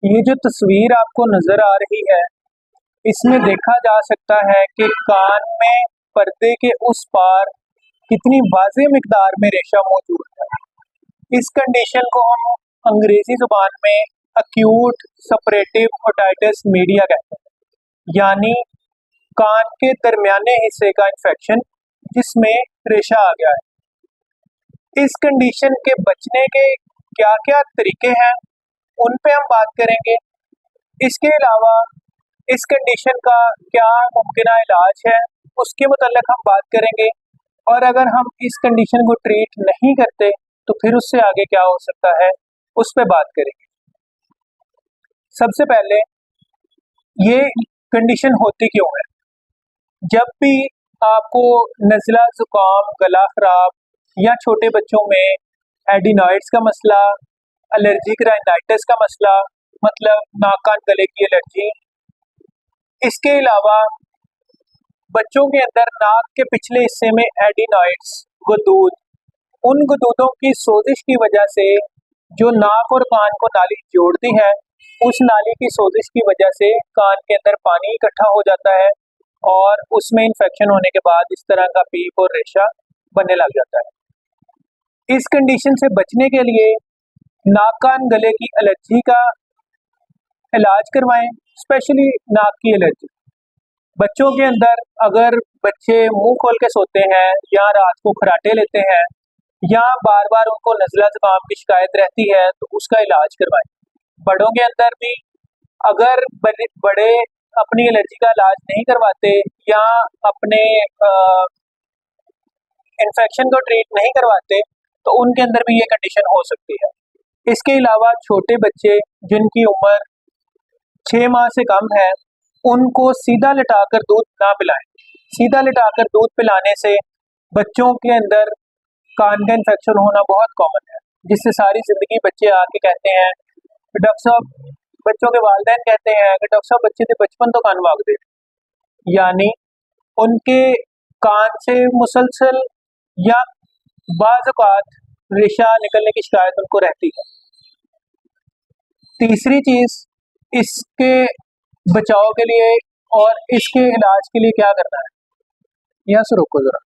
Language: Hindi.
ये जो तस्वीर आपको नजर आ रही है, इसमें देखा जा सकता है कि कान में पर्दे के उस पार कितनी वाज़ेह मिकदार में रेशा मौजूद है। इस कंडीशन को हम अंग्रेजी जुबान में एक्यूट सेपरेटिव ओटाइटिस मीडिया कहते हैं, यानी कान के दरमियाने हिस्से का इन्फेक्शन जिसमें रेशा आ गया है। इस कंडीशन के बचने के क्या क्या तरीके हैं, उन पे हम बात करेंगे। इसके अलावा इस कंडीशन का क्या मुमकिन इलाज है, उसके मुतल्लिक हम बात करेंगे। और अगर हम इस कंडीशन को ट्रीट नहीं करते तो फिर उससे आगे क्या हो सकता है, उस पर बात करेंगे। सबसे पहले, ये कंडीशन होती क्यों है? जब भी आपको नज़ला, जुकाम, गला खराब या छोटे बच्चों में एडिनॉइड्स का मसला, एलर्जिक राइनाइटिस का मसला, मतलब नाक कान गले की एलर्जी, इसके अलावा बच्चों के अंदर नाक के पिछले हिस्से में एडिनॉइड्स गदूद, उन गदूदों की सोजिश की वजह से जो नाक और कान को नाली जोड़ती है, उस नाली की सोजिश की वजह से कान के अंदर पानी इकट्ठा हो जाता है और उसमें इन्फेक्शन होने के बाद इस तरह का पीप और रेशा बनने लग जाता है। इस कंडीशन से बचने के लिए नाक कान गले की एलर्जी का इलाज करवाएं, स्पेशली नाक की एलर्जी। बच्चों के अंदर अगर बच्चे मुंह खोल के सोते हैं या रात को खराटे लेते हैं या बार बार उनको नज़ला जुकाम की शिकायत रहती है तो उसका इलाज करवाएं। बड़ों के अंदर भी अगर बड़े अपनी एलर्जी का इलाज नहीं करवाते या अपने इन्फेक्शन को ट्रीट नहीं करवाते तो उनके अंदर भी ये कंडीशन हो सकती है। इसके अलावा छोटे बच्चे जिनकी उम्र 6 माह से कम है, उनको सीधा लिटाकर दूध ना पिलाएं। सीधा लिटाकर दूध पिलाने से बच्चों के अंदर कान का इन्फेक्शन होना बहुत कॉमन है, जिससे सारी जिंदगी बच्चे आके कहते हैं कि डॉक्टर साहब, बच्चों के वालिदैन कहते हैं कि डॉक्टर साहब बच्चे थे बचपन तो कान भाग दे, यानी उनके कान से मुसलसल या बाज़ औक़ात रेशा निकलने की शिकायत उनको रहती है। तीसरी चीज, इसके बचाव के लिए और इसके इलाज के लिए क्या करना है, यहाँ से रोको जरा।